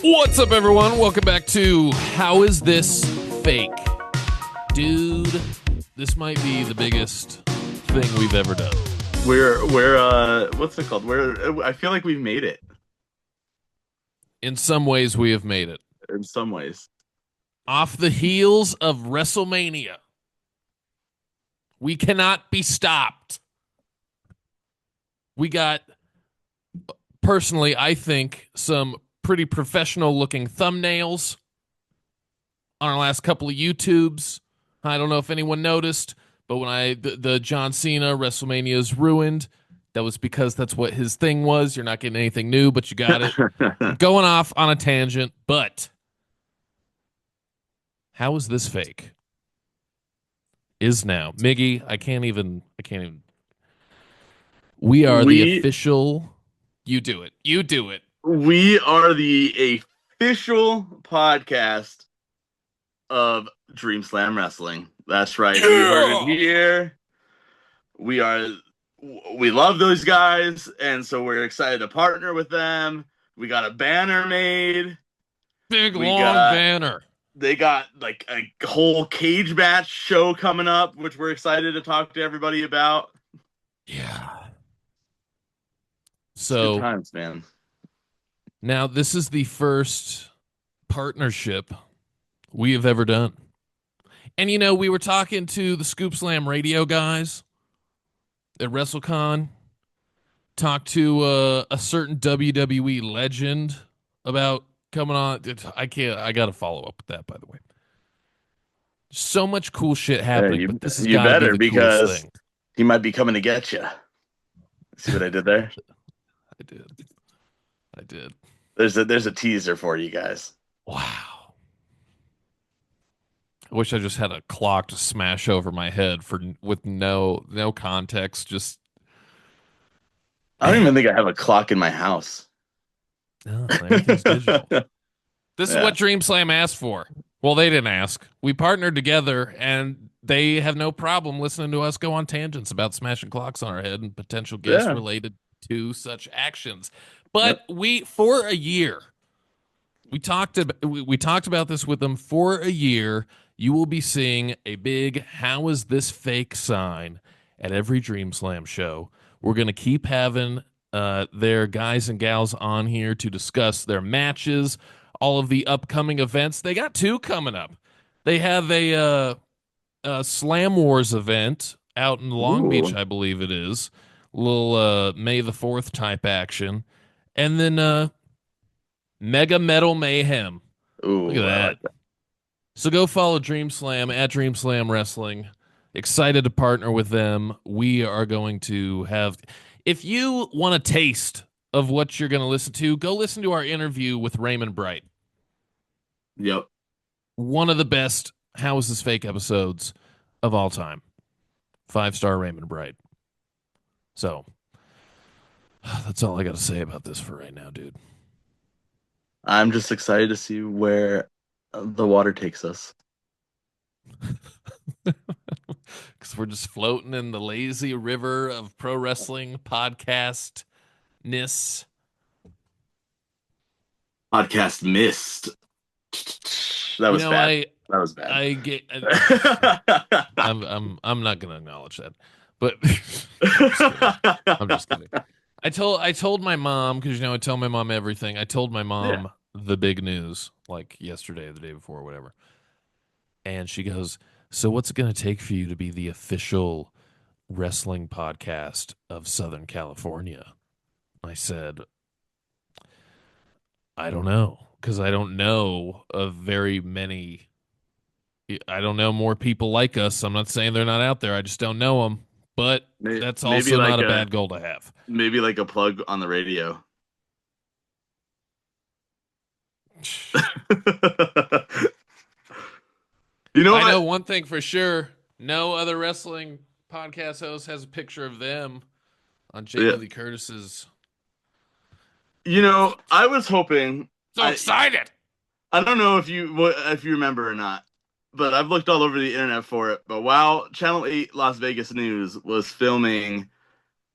What's up, everyone? Welcome back to How Is This Fake? Dude, this might be the biggest thing we've ever done. We're what's it called? I feel like we've made it In some ways, we have made it. in some ways. Off the heels of WrestleMania, we cannot be stopped. We got, personally, I think, some pretty professional looking thumbnails on our last couple of YouTubes. I don't know if anyone noticed, but when the John Cena WrestleMania is ruined, that was because that's what his thing was. You're not getting anything new, but you got it. I'm going off on a tangent, but how is this fake? Is now. Miggy, I can't even. We are the We official. You do it. You do it. we are the official podcast of DreamSlam Wrestling. That's right. You heard it here. We are we love those guys, and so we're excited to partner with them. We got a banner made. Big We long got banner. They got like a whole cage match show coming up, which we're excited to talk to everybody about. Yeah. It's good So times, man. now this is the first partnership we have ever done. And you know, we were talking to the Scoop Slam radio guys at WrestleCon, talked to a certain WWE legend about coming on. I got to follow up with that, by the way. So much cool shit Yeah, happening, you but this has you got to be better the coolest because thing. he might be coming to get you. See what I did there? I did. I did. There's a teaser for you guys. Wow. I wish I just had a clock to smash over my head for with no context. Just I don't man, even think I have a clock in my house. no, everything's digital. This is Yeah, what DreamSlam asked for. Well, they didn't ask. We partnered together, and they have no problem listening to us go on tangents about smashing clocks on our head and potential guests yeah, related to such actions. yep. But for a year, we talked about this with them for a year. You will be seeing a big "How is this fake?" sign at every DreamSlam show. We're going to keep having their guys and gals on here to discuss their matches, all of the upcoming events. They got two coming up. They have a Slam Wars event out in Long Beach, Ooh, I believe it is. A little May the 4th type action. And then Mega Metal Mayhem. Look at ooh, I that. like that. So go follow DreamSlam at DreamSlam Wrestling. Excited to partner with them. We are going to have. If you want a taste of what you're going to listen to, go listen to our interview with Raymond Bright. Yep. One of the best How Is This Fake episodes of all time. 5-star Raymond Bright. So that's all I got to say about this for right now, dude. I'm just excited to see where the water takes us. Because we're just floating in the lazy river of pro wrestling podcast ness. Podcast missed. That You was know, bad. That was bad. I get. I'm not gonna acknowledge that, but I'm just kidding. I told my mom because you know I tell my mom everything. I told my Yeah. mom the big news like yesterday, or the day before, whatever, and she goes, "So what's it gonna take for you to be the official wrestling podcast of Southern California?" I said, "I don't know because I don't know of very many. I don't know more people like us. I'm not saying they're not out there. I just don't know them. But that's Maybe also like not a a bad goal to have." maybe like a plug on the radio. You know I know what? one thing for sure. No other wrestling podcast host has a picture of them on Jamie Yeah. Lee Curtis's. I was hoping So I excited. I don't know if you remember or not, but I've looked all over the internet for it. But while Channel 8 Las Vegas News was filming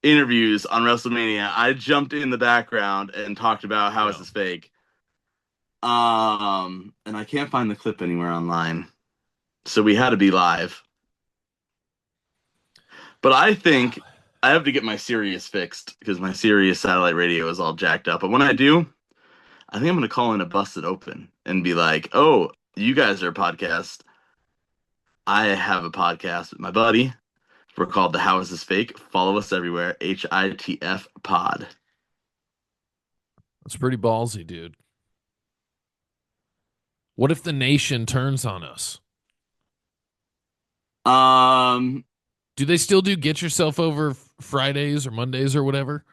interviews on WrestleMania, I jumped in the background and talked about how is Yeah. this fake. And I can't find the clip anywhere online. So we had to be live. But I think I have to get my Sirius fixed because my Sirius satellite radio is all jacked up. But when I do, I think I'm going to call in a Busted Open and be like, oh, you guys are a podcast. I have a podcast with my buddy. We're called The How Is This Fake? Follow us everywhere. HITF pod. That's pretty ballsy, dude. What if the nation turns on us? Um, Do they still do Get Yourself Over Fridays or Mondays or whatever?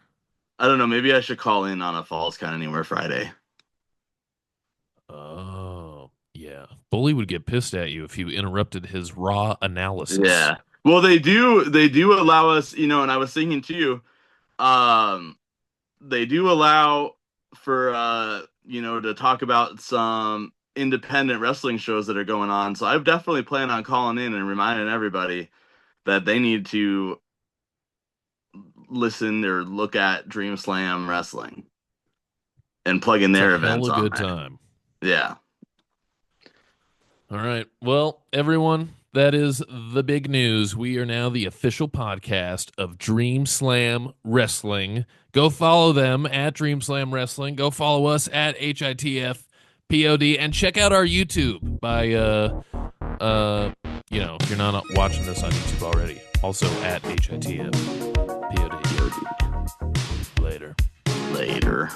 I don't know. Maybe I should call in on a Falls Count Anywhere Friday. Oh, yeah. Bully would get pissed at you if you interrupted his raw analysis. Yeah. Well, they do allow us, and I was thinking too, um, they do allow for to talk about some independent wrestling shows that are going on. So I've definitely planned on calling in and reminding everybody that they need to listen or look at DreamSlam Wrestling and plug in It's a their hell events of a on good there. time. Yeah. All right. Well, everyone, that is the big news. We are now the official podcast of DreamSlam Wrestling. Go follow them at DreamSlam Wrestling. Go follow us at HITF POD and check out our YouTube by if you're not watching this on YouTube already. Also at HITF POD. Later. Later.